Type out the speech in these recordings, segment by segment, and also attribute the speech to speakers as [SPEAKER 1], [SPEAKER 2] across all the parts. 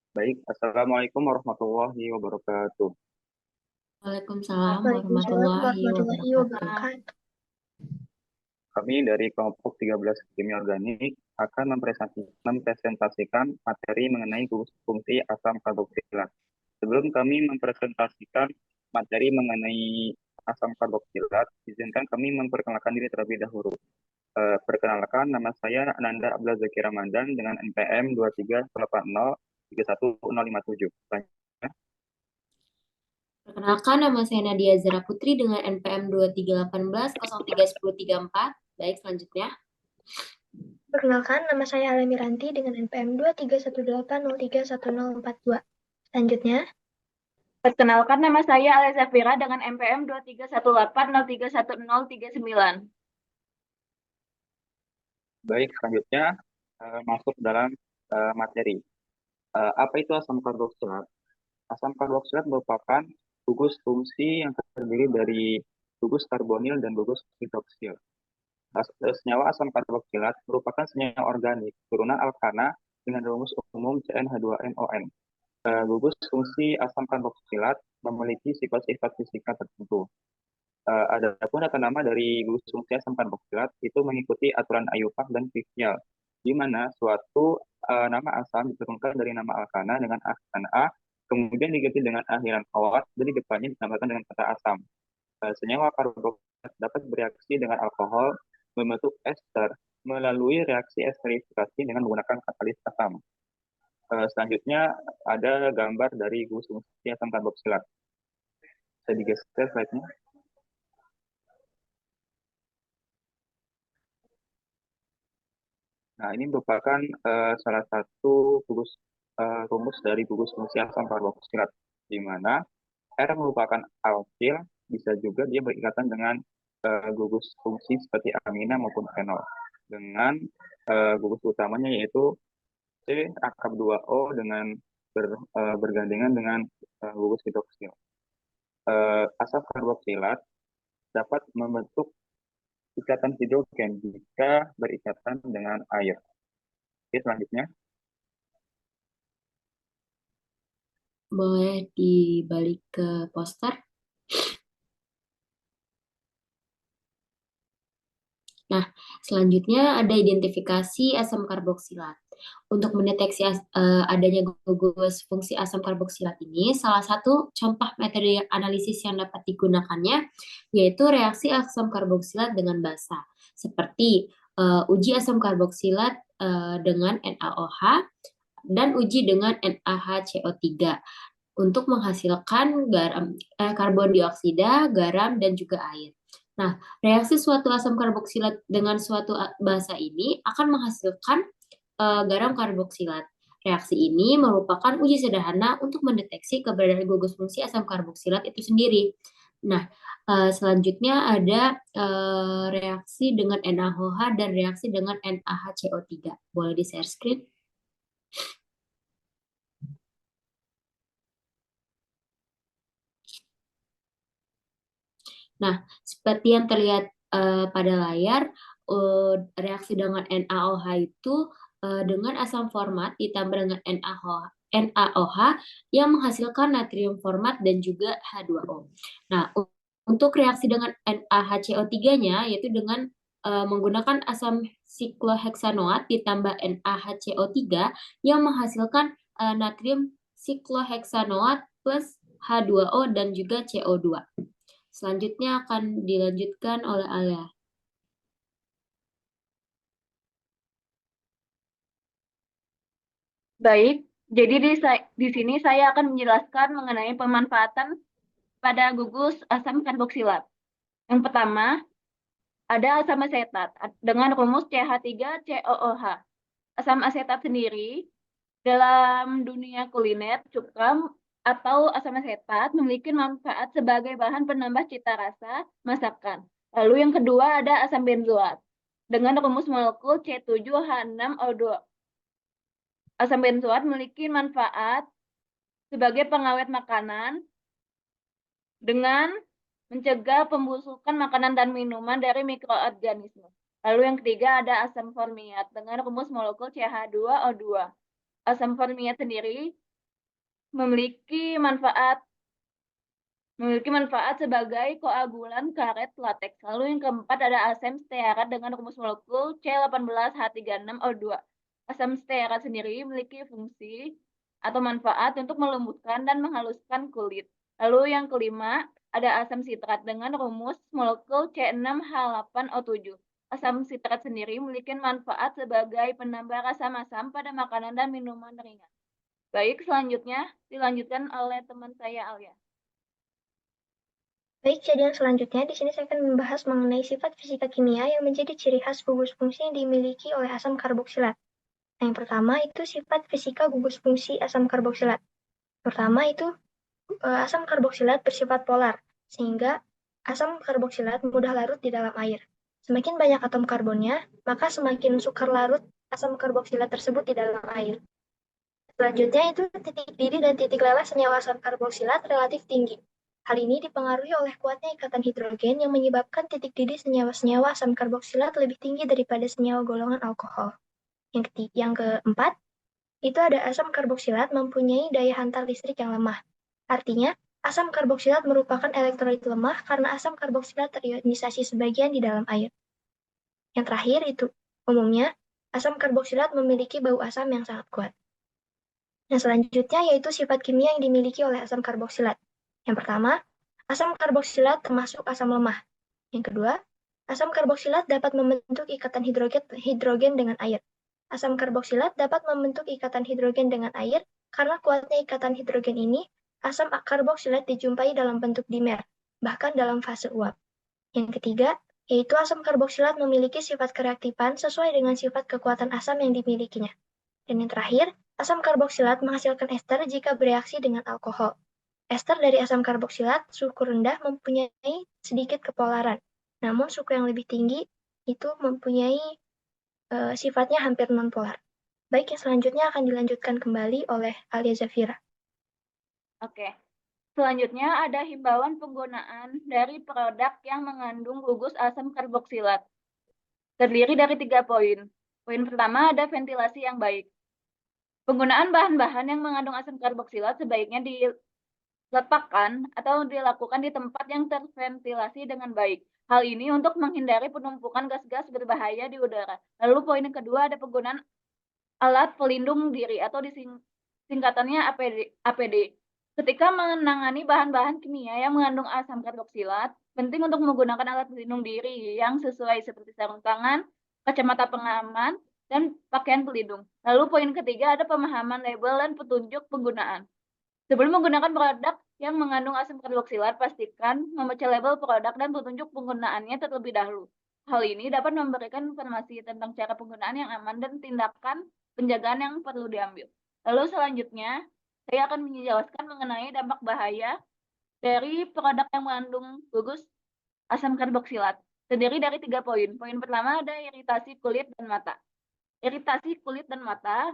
[SPEAKER 1] Baik, Assalamualaikum warahmatullahi wabarakatuh.
[SPEAKER 2] Waalaikumsalam
[SPEAKER 3] Waalaikumsalam
[SPEAKER 2] warahmatullahi
[SPEAKER 3] warahmatullahi
[SPEAKER 2] wabarakatuh.
[SPEAKER 3] wabarakatuh.
[SPEAKER 1] Kami dari kelompok 13 Kimia Organik akan mempresentasikan materi mengenai gugus fungsi asam karboksilat. Sebelum kami mempresentasikan materi mengenai asam karboksilat, izinkan kami memperkenalkan diri terlebih dahulu. Perkenalkan, nama saya Ananda Abdul Zaki Ramadan dengan NPM 238031057.
[SPEAKER 2] Perkenalkan, nama saya Nadia Zara Putri dengan NPM 2318 031034. Baik, selanjutnya.
[SPEAKER 3] Perkenalkan, nama saya Alemi Ranti dengan NPM 23180310042. Selanjutnya,
[SPEAKER 4] Perkenalkan, nama saya Alia Zafira dengan NPM 2318031039.
[SPEAKER 1] Baik, selanjutnya masuk dalam materi. Apa itu asam karboksilat? Asam karboksilat merupakan gugus fungsi yang terdiri dari gugus karbonil dan gugus hidroksil. Senyawa asam karboksilat merupakan senyawa organik turunan alkana dengan rumus umum CnH2nOn. Gugus fungsi asam karboksilat memiliki sifat-sifat fisika tertentu. Adapun tata nama dari gugus fungsi asam karboksilat itu mengikuti aturan Ayupach dan Fischl, di mana suatu nama asam diturunkan dari nama alkana dengan aksen A, kemudian diganti dengan akhiran kawat, dan di depannya ditambahkan dengan kata asam. Senyawa karboksilat dapat bereaksi dengan alkohol membentuk ester melalui reaksi esterifikasi dengan menggunakan katalis asam. Selanjutnya ada gambar dari gugus fungsi asam karboksilat. Saya digeser slide-nya. Nah, ini merupakan salah satu rumus dari gugus fungsi asam karboksilat, di mana R merupakan alkil, bisa juga dia berikatan dengan gugus fungsi seperti amina maupun fenol. Dengan gugus utamanya yaitu C akap 2O dengan bergandengan dengan gugus hidroksil. Asam karboksilat dapat membentuk ikatan hidrogen jika berikatan dengan air. Oke, selanjutnya.
[SPEAKER 2] Boleh dibalik ke poster. Nah, selanjutnya ada identifikasi asam karboksilat. Untuk mendeteksi adanya gugus fungsi asam karboksilat ini, salah satu contoh metode analisis yang dapat digunakannya yaitu reaksi asam karboksilat dengan basa, seperti uji asam karboksilat dengan NaOH dan uji dengan NaHCO3 untuk menghasilkan karbon dioksida, garam, dan juga air. Nah, reaksi suatu asam karboksilat dengan suatu basa ini akan menghasilkan garam karboksilat. Reaksi ini merupakan uji sederhana untuk mendeteksi keberadaan gugus fungsi asam karboksilat itu sendiri. Nah, selanjutnya ada reaksi dengan NaOH dan reaksi dengan NaHCO3. Boleh di-share screen? Nah, seperti yang terlihat pada layar, reaksi dengan NaOH itu dengan asam format ditambah dengan NaOH yang menghasilkan natrium format dan juga H2O. Nah, untuk reaksi dengan NaHCO3-nya yaitu dengan menggunakan asam sikloheksanoat ditambah NaHCO3 yang menghasilkan natrium sikloheksanoat plus H2O dan juga CO2. Selanjutnya akan dilanjutkan oleh Alia.
[SPEAKER 4] Baik, jadi di sini saya akan menjelaskan mengenai pemanfaatan pada gugus asam karboksilat. Yang pertama, ada asam asetat dengan rumus CH3COOH. Asam asetat sendiri dalam dunia kuliner, cukam atau asam asetat memiliki manfaat sebagai bahan penambah cita rasa masakan. Lalu yang kedua ada asam benzoat dengan rumus molekul C7H6O2. Asam benzoat memiliki manfaat sebagai pengawet makanan dengan mencegah pembusukan makanan dan minuman dari mikroorganisme. Lalu yang ketiga ada asam formiat dengan rumus molekul CH2O2. Asam formiat sendiri memiliki manfaat sebagai koagulan karet lateks. Lalu yang keempat ada asam stearat dengan rumus molekul C18H36O2. Asam stearat sendiri memiliki fungsi atau manfaat untuk melembutkan dan menghaluskan kulit. Lalu yang kelima ada asam sitrat dengan rumus molekul C6H8O7. Asam sitrat sendiri memiliki manfaat sebagai penambah rasa masam pada makanan dan minuman ringan. Baik, selanjutnya dilanjutkan oleh teman saya Alia.
[SPEAKER 3] Baik, jadi yang selanjutnya di sini saya akan membahas mengenai sifat fisika kimia yang menjadi ciri khas gugus fungsi yang dimiliki oleh asam karboksilat. Yang pertama itu sifat fisika gugus fungsi asam karboksilat. Pertama itu asam karboksilat bersifat polar, sehingga asam karboksilat mudah larut di dalam air. Semakin banyak atom karbonnya, maka semakin sukar larut asam karboksilat tersebut di dalam air. Selanjutnya itu titik didih dan titik lelah senyawa asam karboksilat relatif tinggi. Hal ini dipengaruhi oleh kuatnya ikatan hidrogen yang menyebabkan titik didih senyawa-senyawa asam karboksilat lebih tinggi daripada senyawa golongan alkohol. Yang keempat, itu ada asam karboksilat mempunyai daya hantar listrik yang lemah. Artinya, asam karboksilat merupakan elektrolit lemah karena asam karboksilat terionisasi sebagian di dalam air. Yang terakhir itu, umumnya, asam karboksilat memiliki bau asam yang sangat kuat. Yang selanjutnya yaitu sifat kimia yang dimiliki oleh asam karboksilat. Yang pertama, asam karboksilat termasuk asam lemah. Yang kedua, asam karboksilat dapat membentuk ikatan hidrogen dengan air. Asam karboksilat dapat membentuk ikatan hidrogen dengan air karena kuatnya ikatan hidrogen ini, asam karboksilat dijumpai dalam bentuk dimer, bahkan dalam fase uap. Yang ketiga, yaitu asam karboksilat memiliki sifat kereaktifan sesuai dengan sifat kekuatan asam yang dimilikinya. Dan yang terakhir, asam karboksilat menghasilkan ester jika bereaksi dengan alkohol. Ester dari asam karboksilat suku rendah mempunyai sedikit kepolaran, namun suku yang lebih tinggi itu mempunyai sifatnya hampir nonpolar. Baik, yang selanjutnya akan dilanjutkan kembali oleh Alia Zafira.
[SPEAKER 4] Oke. Selanjutnya ada himbauan penggunaan dari produk yang mengandung gugus asam karboksilat. Terdiri dari 3 poin. Poin pertama ada ventilasi yang baik. Penggunaan bahan-bahan yang mengandung asam karboksilat sebaiknya diletakkan atau dilakukan di tempat yang terventilasi dengan baik. Hal ini untuk menghindari penumpukan gas-gas berbahaya di udara. Lalu poin yang kedua ada penggunaan alat pelindung diri atau singkatannya APD. Ketika menangani bahan-bahan kimia yang mengandung asam karboksilat, penting untuk menggunakan alat pelindung diri yang sesuai seperti sarung tangan, kacamata pengaman, dan pakaian pelindung. Lalu poin ketiga ada pemahaman label dan petunjuk penggunaan. Sebelum menggunakan produk yang mengandung asam karboksilat, pastikan membaca label produk dan petunjuk penggunaannya terlebih dahulu. Hal ini dapat memberikan informasi tentang cara penggunaan yang aman dan tindakan penjagaan yang perlu diambil. Lalu selanjutnya, saya akan menjelaskan mengenai dampak bahaya dari produk yang mengandung gugus asam karboksilat. Terdiri dari 3 poin. Poin pertama ada iritasi kulit dan mata. Iritasi kulit dan mata.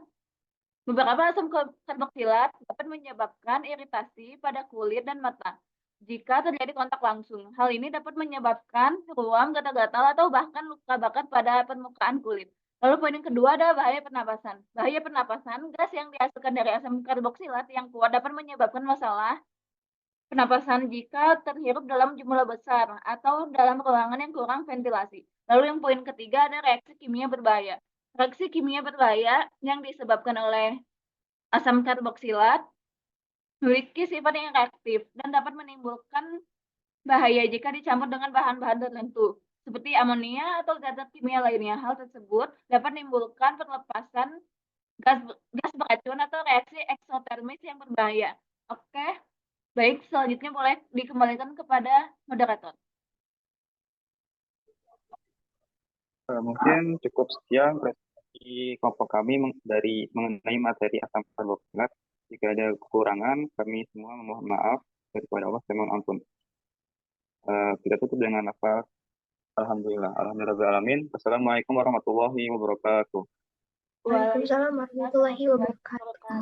[SPEAKER 4] Beberapa asam karboksilat dapat menyebabkan iritasi pada kulit dan mata jika terjadi kontak langsung. Hal ini dapat menyebabkan ruam, gatal-gatal, atau bahkan luka bakar pada permukaan kulit. Lalu poin yang kedua adalah bahaya pernapasan. Bahaya pernapasan, gas yang dihasilkan dari asam karboksilat yang kuat dapat menyebabkan masalah pernapasan jika terhirup dalam jumlah besar atau dalam ruangan yang kurang ventilasi. Lalu yang poin ketiga ada reaksi kimia berbahaya. Reaksi kimia berbahaya yang disebabkan oleh asam karboksilat memiliki sifat yang reaktif dan dapat menimbulkan bahaya jika dicampur dengan bahan-bahan tertentu, seperti amonia atau zat kimia lainnya. Hal tersebut dapat menimbulkan perlepasan gas beracun atau reaksi eksotermis yang berbahaya. Oke, baik, selanjutnya boleh dikembalikan kepada moderator.
[SPEAKER 1] Mungkin cukup sekian presentasi kelompok kami dari mengenai materi asam karboksilat. Jika ada kekurangan, kami semua mohon maaf daripada Allah, saya mohon ampun. Kita tutup dengan apa? Alhamdulillah. Alhamdulillahirrahmanirrahim. Assalamualaikum warahmatullahi wabarakatuh.
[SPEAKER 3] Waalaikumsalam warahmatullahi wabarakatuh.